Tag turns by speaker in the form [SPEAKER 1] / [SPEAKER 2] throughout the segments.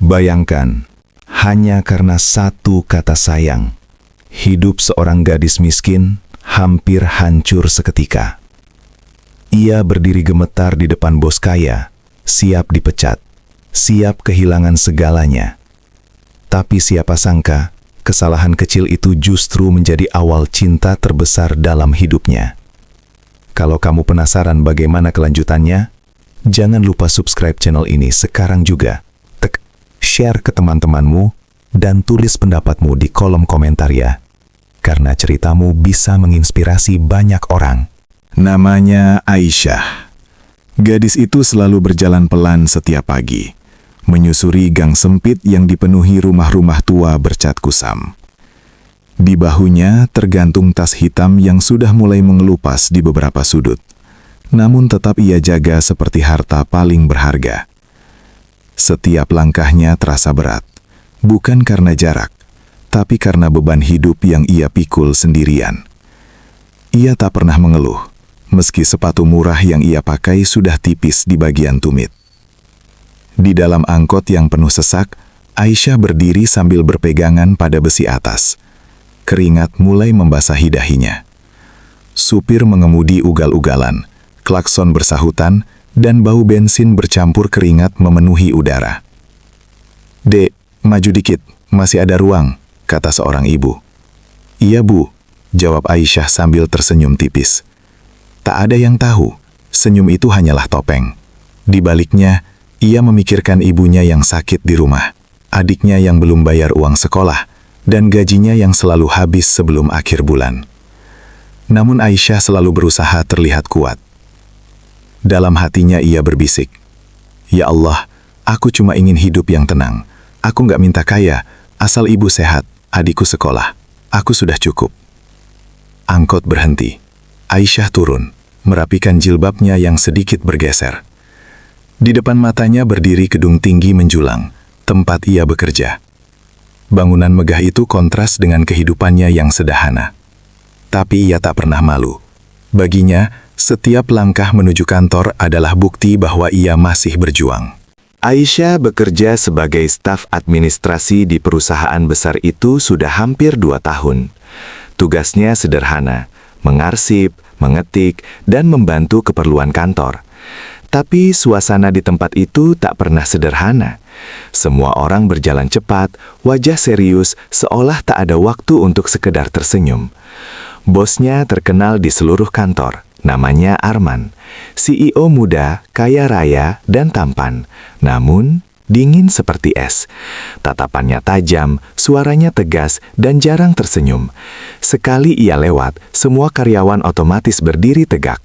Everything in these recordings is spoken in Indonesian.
[SPEAKER 1] Bayangkan, hanya karena satu kata sayang, hidup seorang gadis miskin hampir hancur seketika. Ia berdiri gemetar di depan bos kaya, siap dipecat, siap kehilangan segalanya. Tapi siapa sangka, kesalahan kecil itu justru menjadi awal cinta terbesar dalam hidupnya. Kalau kamu penasaran bagaimana kelanjutannya, jangan lupa subscribe channel ini sekarang juga. Share ke teman-temanmu, dan tulis pendapatmu di kolom komentar ya. Karena ceritamu bisa menginspirasi banyak orang.
[SPEAKER 2] Namanya Aisyah. Gadis itu selalu berjalan pelan setiap pagi, menyusuri gang sempit yang dipenuhi rumah-rumah tua bercat kusam. Di bahunya tergantung tas hitam yang sudah mulai mengelupas di beberapa sudut. Namun tetap ia jaga seperti harta paling berharga. Setiap langkahnya terasa berat, bukan karena jarak, tapi karena beban hidup yang ia pikul sendirian. Ia tak pernah mengeluh, meski sepatu murah yang ia pakai sudah tipis di bagian tumit. Di dalam angkot yang penuh sesak, Aisyah berdiri sambil berpegangan pada besi atas. Keringat mulai membasahi dahinya. Supir mengemudi ugal-ugalan, klakson bersahutan, dan bau bensin bercampur keringat memenuhi udara. "Dek, maju dikit, masih ada ruang," kata seorang ibu. "Iya bu," jawab Aisyah sambil tersenyum tipis. Tak ada yang tahu, senyum itu hanyalah topeng. Di baliknya, ia memikirkan ibunya yang sakit di rumah, adiknya yang belum bayar uang sekolah, dan gajinya yang selalu habis sebelum akhir bulan. Namun Aisyah selalu berusaha terlihat kuat. Dalam hatinya ia berbisik, "Ya Allah, aku cuma ingin hidup yang tenang. Aku nggak minta kaya, asal ibu sehat, adikku sekolah. Aku sudah cukup." Angkot berhenti. Aisyah turun, merapikan jilbabnya yang sedikit bergeser. Di depan matanya berdiri gedung tinggi menjulang, tempat ia bekerja. Bangunan megah itu kontras dengan kehidupannya yang sederhana. Tapi ia tak pernah malu. Baginya, setiap langkah menuju kantor adalah bukti bahwa ia masih berjuang.
[SPEAKER 3] Aisyah bekerja sebagai staf administrasi di perusahaan besar itu sudah hampir 2 tahun. Tugasnya sederhana, mengarsip, mengetik, dan membantu keperluan kantor. Tapi suasana di tempat itu tak pernah sederhana. Semua orang berjalan cepat, wajah serius, seolah tak ada waktu untuk sekedar tersenyum. Bosnya terkenal di seluruh kantor. Namanya Arman, CEO muda, kaya raya, dan tampan. Namun, dingin seperti es. Tatapannya tajam, suaranya tegas, dan jarang tersenyum. Sekali ia lewat, semua karyawan otomatis berdiri tegak.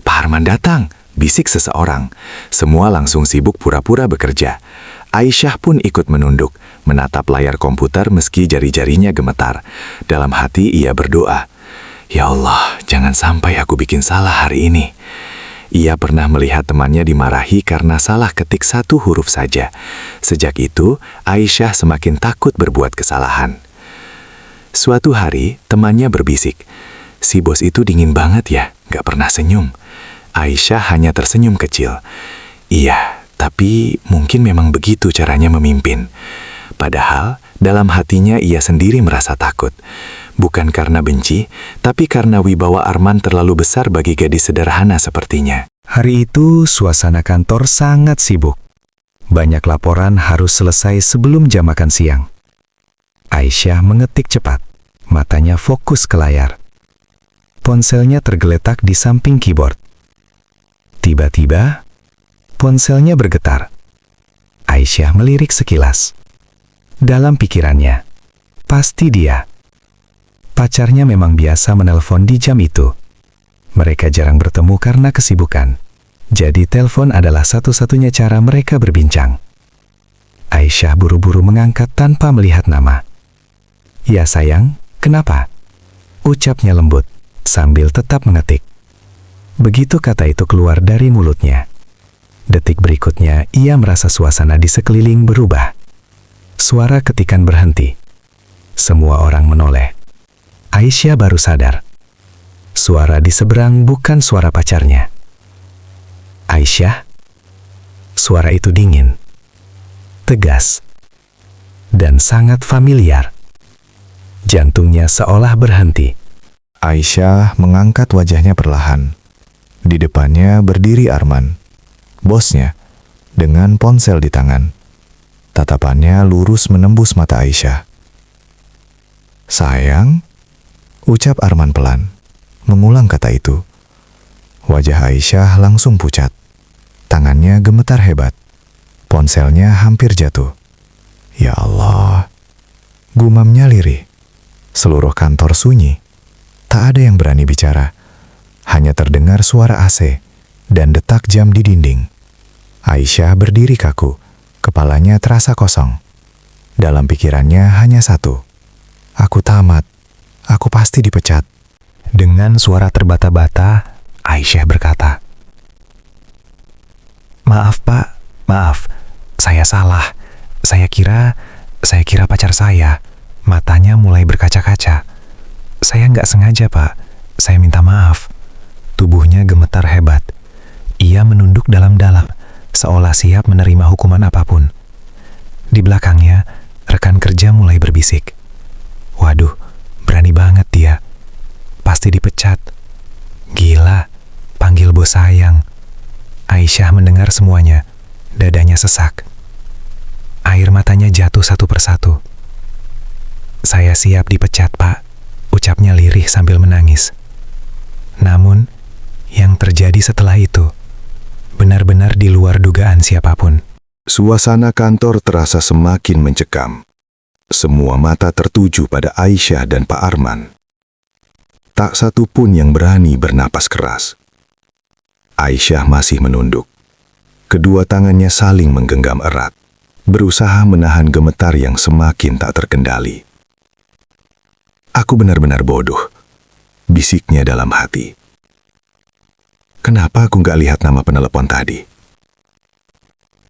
[SPEAKER 3] "Pak Arman datang," bisik seseorang. Semua langsung sibuk pura-pura bekerja. Aisyah pun ikut menunduk, menatap layar komputer meski jari-jarinya gemetar. Dalam hati ia berdoa, "Ya Allah, jangan sampai aku bikin salah hari ini." Ia pernah melihat temannya dimarahi karena salah ketik satu huruf saja. Sejak itu, Aisyah semakin takut berbuat kesalahan. Suatu hari, temannya berbisik, "Si bos itu dingin banget ya, gak pernah senyum." Aisyah hanya tersenyum kecil. "Iya, tapi mungkin memang begitu caranya memimpin." Padahal, dalam hatinya ia sendiri merasa takut. Bukan karena benci, tapi karena wibawa Arman terlalu besar bagi gadis sederhana sepertinya.
[SPEAKER 4] Hari itu, suasana kantor sangat sibuk. Banyak laporan harus selesai sebelum jam makan siang. Aisyah mengetik cepat, matanya fokus ke layar. Ponselnya tergeletak di samping keyboard. Tiba-tiba, ponselnya bergetar. Aisyah melirik sekilas. Dalam pikirannya, pasti dia. Pacarnya memang biasa menelpon di jam itu. Mereka jarang bertemu karena kesibukan. Jadi telepon adalah satu-satunya cara mereka berbincang. Aisyah buru-buru mengangkat tanpa melihat nama. "Ya sayang, kenapa?" ucapnya lembut, sambil tetap mengetik. Begitu kata itu keluar dari mulutnya, detik berikutnya ia merasa suasana di sekeliling berubah. Suara ketikan berhenti. Semua orang menoleh. Aisyah baru sadar. Suara di seberang bukan suara pacarnya. "Aisyah?" Suara itu dingin. tegas, dan sangat familiar. Jantungnya seolah berhenti.
[SPEAKER 2] Aisyah mengangkat wajahnya perlahan. Di depannya berdiri Arman, bosnya, dengan ponsel di tangan. Tatapannya lurus menembus mata Aisyah. "Sayang," ucap Arman pelan, mengulang kata itu. Wajah Aisyah langsung pucat. Tangannya gemetar hebat. Ponselnya hampir jatuh. "Ya Allah," gumamnya lirih. Seluruh kantor sunyi. Tak ada yang berani bicara. Hanya terdengar suara AC dan detak jam di dinding. Aisyah berdiri kaku. Kepalanya terasa kosong. Dalam pikirannya hanya satu. "Aku tamat. Aku pasti dipecat."
[SPEAKER 4] Dengan suara terbata-bata, Aisyah berkata, "Maaf Pak, maaf. Saya salah. Saya kira pacar saya. Matanya mulai berkaca-kaca. Saya nggak sengaja, Pak. Saya minta maaf." Tubuhnya gemetar hebat. Ia menunduk dalam-dalam, seolah siap menerima hukuman apapun. Di belakangnya, rekan kerja mulai berbisik. "Waduh, berani banget dia. Pasti dipecat. Gila, panggil bos sayang." Aisyah mendengar semuanya. Dadanya sesak. Air matanya jatuh satu persatu. "Saya siap dipecat, Pak," ucapnya lirih sambil menangis. Namun, yang terjadi setelah itu benar-benar di luar dugaan siapapun.
[SPEAKER 3] Suasana kantor terasa semakin mencekam. Semua mata tertuju pada Aisyah dan Pak Arman. Tak satu pun yang berani bernapas keras. Aisyah masih menunduk. Kedua tangannya saling menggenggam erat, berusaha menahan gemetar yang semakin tak terkendali. "Aku benar-benar bodoh," bisiknya dalam hati. "Kenapa aku nggak lihat nama penelepon tadi?"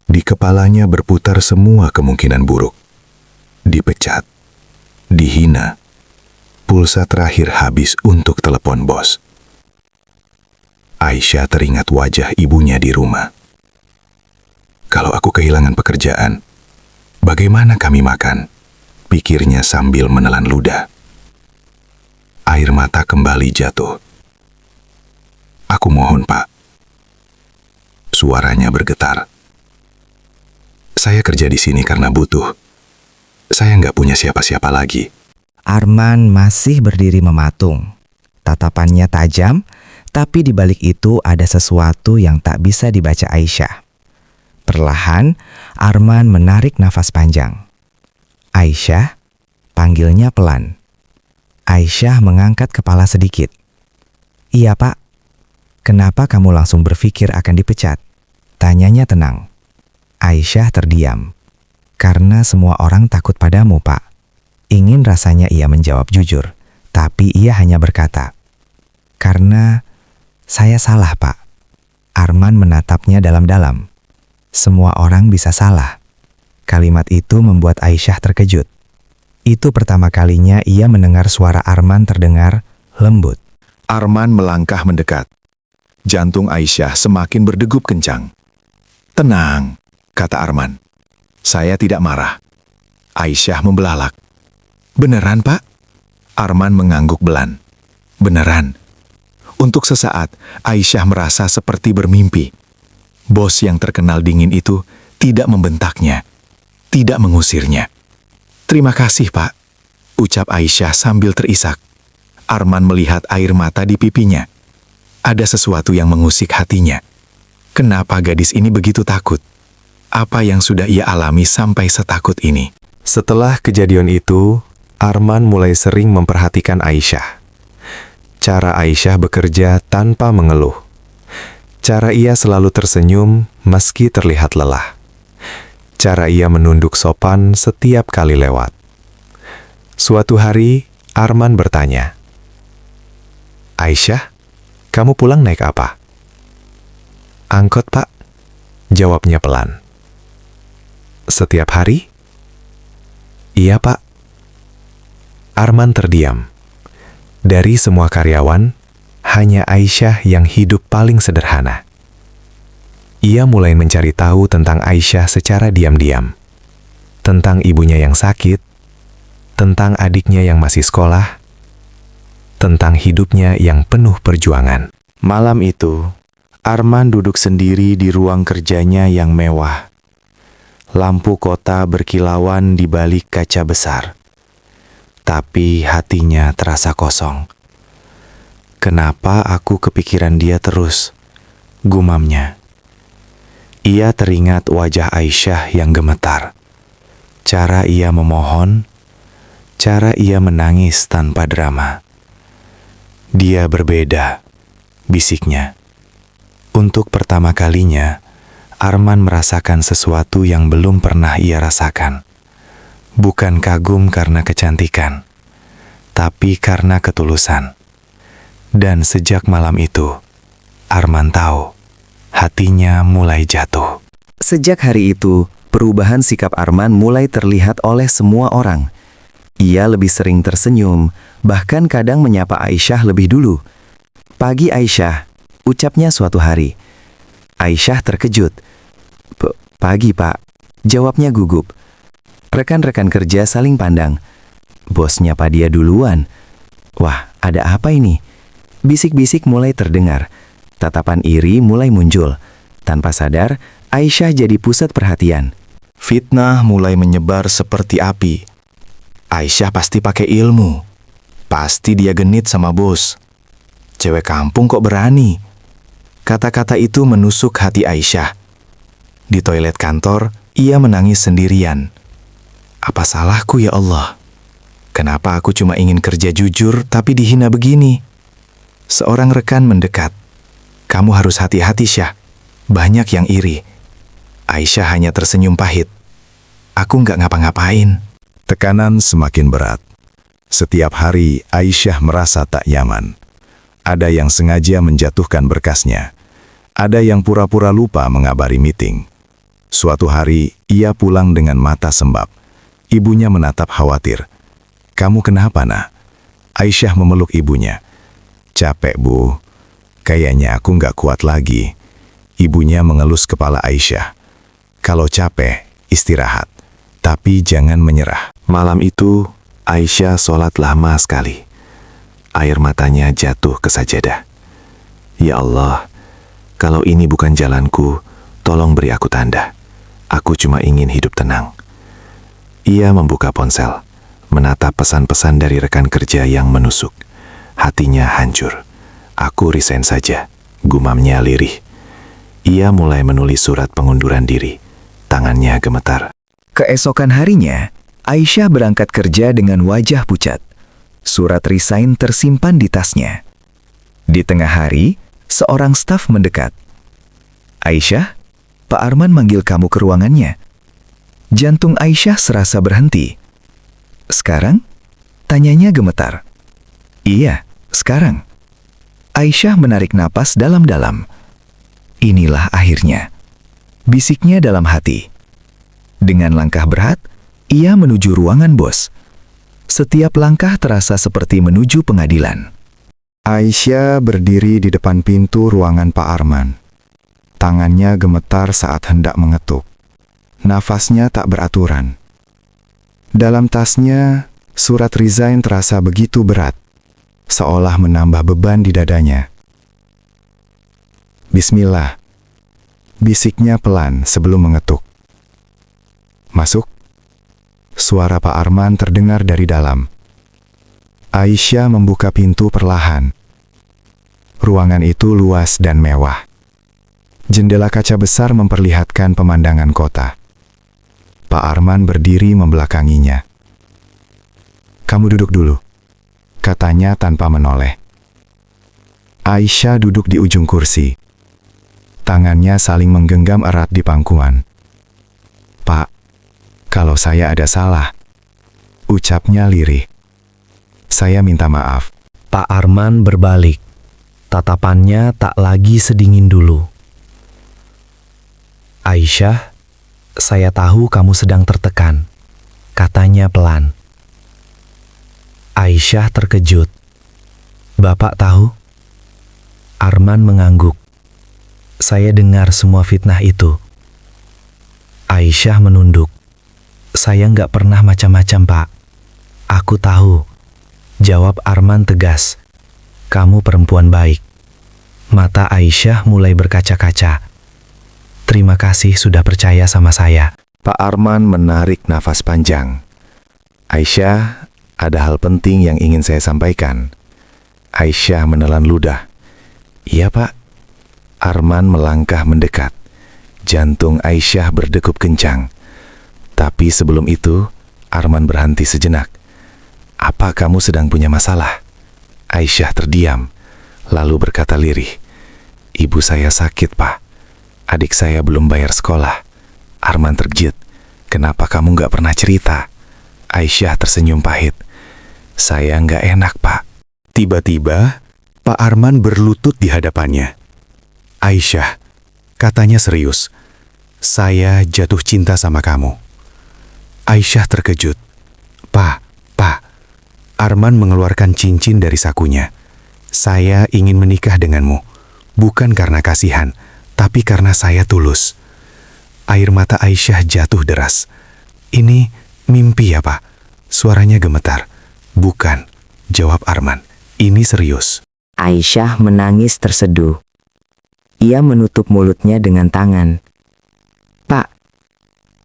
[SPEAKER 3] Di kepalanya berputar semua kemungkinan buruk. Dipecat, dihina, pulsa terakhir habis untuk telepon bos. Aisyah teringat wajah ibunya di rumah. "Kalau aku kehilangan pekerjaan, bagaimana kami makan?" pikirnya sambil menelan ludah. Air mata kembali jatuh. "Aku mohon, Pak." Suaranya bergetar. "Saya kerja di sini karena butuh. Saya nggak punya siapa-siapa lagi."
[SPEAKER 5] Arman masih berdiri mematung. Tatapannya tajam, tapi di balik itu ada sesuatu yang tak bisa dibaca Aisyah. Perlahan, Arman menarik nafas panjang. "Aisyah," panggilnya pelan. Aisyah mengangkat kepala sedikit. "Iya, Pak." "Kenapa kamu langsung berpikir akan dipecat?" tanyanya tenang. Aisyah terdiam. "Karena semua orang takut padamu, Pak." Ingin rasanya ia menjawab jujur, tapi ia hanya berkata, "Karena saya salah, Pak." Arman menatapnya dalam-dalam. Semua orang bisa salah. Kalimat itu membuat Aisyah terkejut. Itu pertama kalinya ia mendengar suara Arman terdengar lembut.
[SPEAKER 2] Arman melangkah mendekat. Jantung Aisyah semakin berdegup kencang. "Tenang," kata Arman. "Saya tidak marah." Aisyah membelalak. "Beneran, Pak?" Arman mengangguk belan. "Beneran." Untuk sesaat, Aisyah merasa seperti bermimpi. Bos yang terkenal dingin itu tidak membentaknya, tidak mengusirnya. "Terima kasih, Pak," ucap Aisyah sambil terisak. Arman melihat air mata di pipinya. Ada sesuatu yang mengusik hatinya. Kenapa gadis ini begitu takut? Apa yang sudah ia alami sampai setakut ini?
[SPEAKER 3] Setelah kejadian itu, Arman mulai sering memperhatikan Aisyah. Cara Aisyah bekerja tanpa mengeluh. Cara ia selalu tersenyum meski terlihat lelah. Cara ia menunduk sopan setiap kali lewat. Suatu hari, Arman bertanya, "Aisyah, kamu pulang naik apa?" "Angkot, Pak," jawabnya pelan. "Setiap hari?" "Iya, Pak." Arman terdiam. Dari semua karyawan, hanya Aisyah yang hidup paling sederhana. Ia mulai mencari tahu tentang Aisyah secara diam-diam.
[SPEAKER 4] Tentang ibunya yang sakit, tentang adiknya yang masih sekolah, tentang hidupnya yang penuh perjuangan.
[SPEAKER 2] Malam itu, Arman duduk sendiri di ruang kerjanya yang mewah. Lampu kota berkilauan di balik kaca besar. Tapi hatinya terasa kosong. Kenapa aku kepikiran dia terus? Gumamnya. Ia teringat wajah Aisyah yang gemetar. Cara ia memohon, cara ia menangis tanpa drama. Dia berbeda, bisiknya. Untuk pertama kalinya, Arman merasakan sesuatu yang belum pernah ia rasakan. Bukan kagum karena kecantikan, tapi karena ketulusan. Dan sejak malam itu, Arman tahu, hatinya mulai jatuh.
[SPEAKER 5] Sejak hari itu, perubahan sikap Arman mulai terlihat oleh semua orang. Ia lebih sering tersenyum, bahkan kadang menyapa Aisyah lebih dulu. "Pagi Aisyah," ucapnya suatu hari. Aisyah terkejut. "Pagi Pak," jawabnya gugup. Rekan-rekan kerja saling pandang. Bos nyapa dia duluan. Wah, ada apa ini? Bisik-bisik mulai terdengar. Tatapan iri mulai muncul. Tanpa sadar, Aisyah jadi pusat perhatian.
[SPEAKER 2] Fitnah mulai menyebar seperti api. Aisyah pasti pakai ilmu. Pasti dia genit sama bos. Cewek kampung kok berani. Kata-kata itu menusuk hati Aisyah. Di toilet kantor, ia menangis sendirian. Apa salahku ya Allah? Kenapa aku cuma ingin kerja jujur tapi dihina begini? Seorang rekan mendekat. "Kamu harus hati-hati, Syah. Banyak yang iri." Aisyah hanya tersenyum pahit. "Aku nggak ngapa-ngapain."
[SPEAKER 1] Tekanan semakin berat. Setiap hari Aisyah merasa tak nyaman. Ada yang sengaja menjatuhkan berkasnya. Ada yang pura-pura lupa mengabari meeting. Suatu hari, ia pulang dengan mata sembab. Ibunya menatap khawatir. "Kamu kenapa, Nak?" Aisyah memeluk ibunya. "Capek, Bu. Kayaknya aku nggak kuat lagi." Ibunya mengelus kepala Aisyah. "Kalau capek, istirahat. Tapi jangan menyerah."
[SPEAKER 3] Malam itu, Aisyah sholat lama sekali. Air matanya jatuh ke sajadah. "Ya Allah, kalau ini bukan jalanku, tolong beri aku tanda. Aku cuma ingin hidup tenang." Ia membuka ponsel, menatap pesan-pesan dari rekan kerja yang menusuk. Hatinya hancur. "Aku resign saja," gumamnya lirih. Ia mulai menulis surat pengunduran diri. Tangannya gemetar.
[SPEAKER 4] Keesokan harinya, Aisyah berangkat kerja dengan wajah pucat. Surat resign tersimpan di tasnya. Di tengah hari, seorang staf mendekat. "Aisyah, Pak Arman manggil kamu ke ruangannya." Jantung Aisyah serasa berhenti. "Sekarang?" tanyanya gemetar. "Iya, sekarang." Aisyah menarik napas dalam-dalam. "Inilah akhirnya," bisiknya dalam hati. Dengan langkah berat, ia menuju ruangan bos. Setiap langkah terasa seperti menuju pengadilan.
[SPEAKER 2] Aisyah berdiri di depan pintu ruangan Pak Arman. Tangannya gemetar saat hendak mengetuk. Nafasnya tak beraturan. Dalam tasnya, surat resign terasa begitu berat, seolah menambah beban di dadanya. "Bismillah," bisiknya pelan sebelum mengetuk. "Masuk." Suara Pak Arman terdengar dari dalam. Aisyah membuka pintu perlahan. Ruangan itu luas dan mewah. Jendela kaca besar memperlihatkan pemandangan kota. Pak Arman berdiri membelakanginya. "Kamu duduk dulu," katanya tanpa menoleh. Aisyah duduk di ujung kursi. Tangannya saling menggenggam erat di pangkuan. "Pak, kalau saya ada salah," ucapnya lirih. "Saya minta maaf."
[SPEAKER 4] Pak Arman berbalik. Tatapannya tak lagi sedingin dulu. "Aisyah, saya tahu kamu sedang tertekan," katanya pelan. Aisyah terkejut. "Bapak tahu?" Arman mengangguk. "Saya dengar semua fitnah itu." Aisyah menunduk. Saya nggak pernah macam-macam, Pak. Aku tahu. Jawab Arman tegas. Kamu perempuan baik. Mata Aisyah mulai berkaca-kaca. Terima kasih sudah percaya sama saya.
[SPEAKER 1] Pak Arman menarik nafas panjang. Aisyah, ada hal penting yang ingin saya sampaikan. Aisyah menelan ludah. Iya, Pak. Arman melangkah mendekat. Jantung Aisyah berdegup kencang. Tapi sebelum itu, Arman berhenti sejenak. Apa kamu sedang punya masalah? Aisyah terdiam, lalu berkata lirih. Ibu saya sakit, Pak. Adik saya belum bayar sekolah. Arman terkejut. Kenapa kamu nggak pernah cerita? Aisyah tersenyum pahit. Saya nggak enak, Pak.
[SPEAKER 2] Tiba-tiba, Pak Arman berlutut di hadapannya. Aisyah, katanya serius. Saya jatuh cinta sama kamu. Aisyah terkejut. Pak, Arman mengeluarkan cincin dari sakunya. Saya ingin menikah denganmu, bukan karena kasihan, tapi karena saya tulus. Air mata Aisyah jatuh deras. Ini mimpi ya, Pak? Suaranya gemetar. Bukan, jawab Arman. Ini serius.
[SPEAKER 5] Aisyah menangis terseduh. Ia menutup mulutnya dengan tangan. Pak,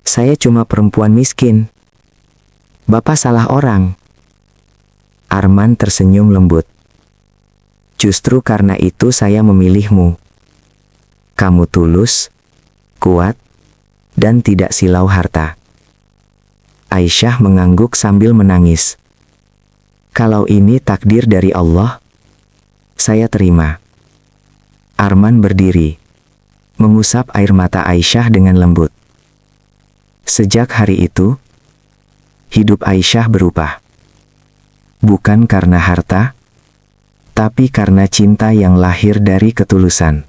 [SPEAKER 5] saya cuma perempuan miskin. Bapak salah orang. Arman tersenyum lembut. Justru karena itu saya memilihmu. Kamu tulus, kuat, dan tidak silau harta. Aisyah mengangguk sambil menangis. Kalau ini takdir dari Allah, saya terima. Arman berdiri, mengusap air mata Aisyah dengan lembut. Sejak hari itu, hidup Aisyah berubah. Bukan karena harta, tapi karena cinta yang lahir dari ketulusan.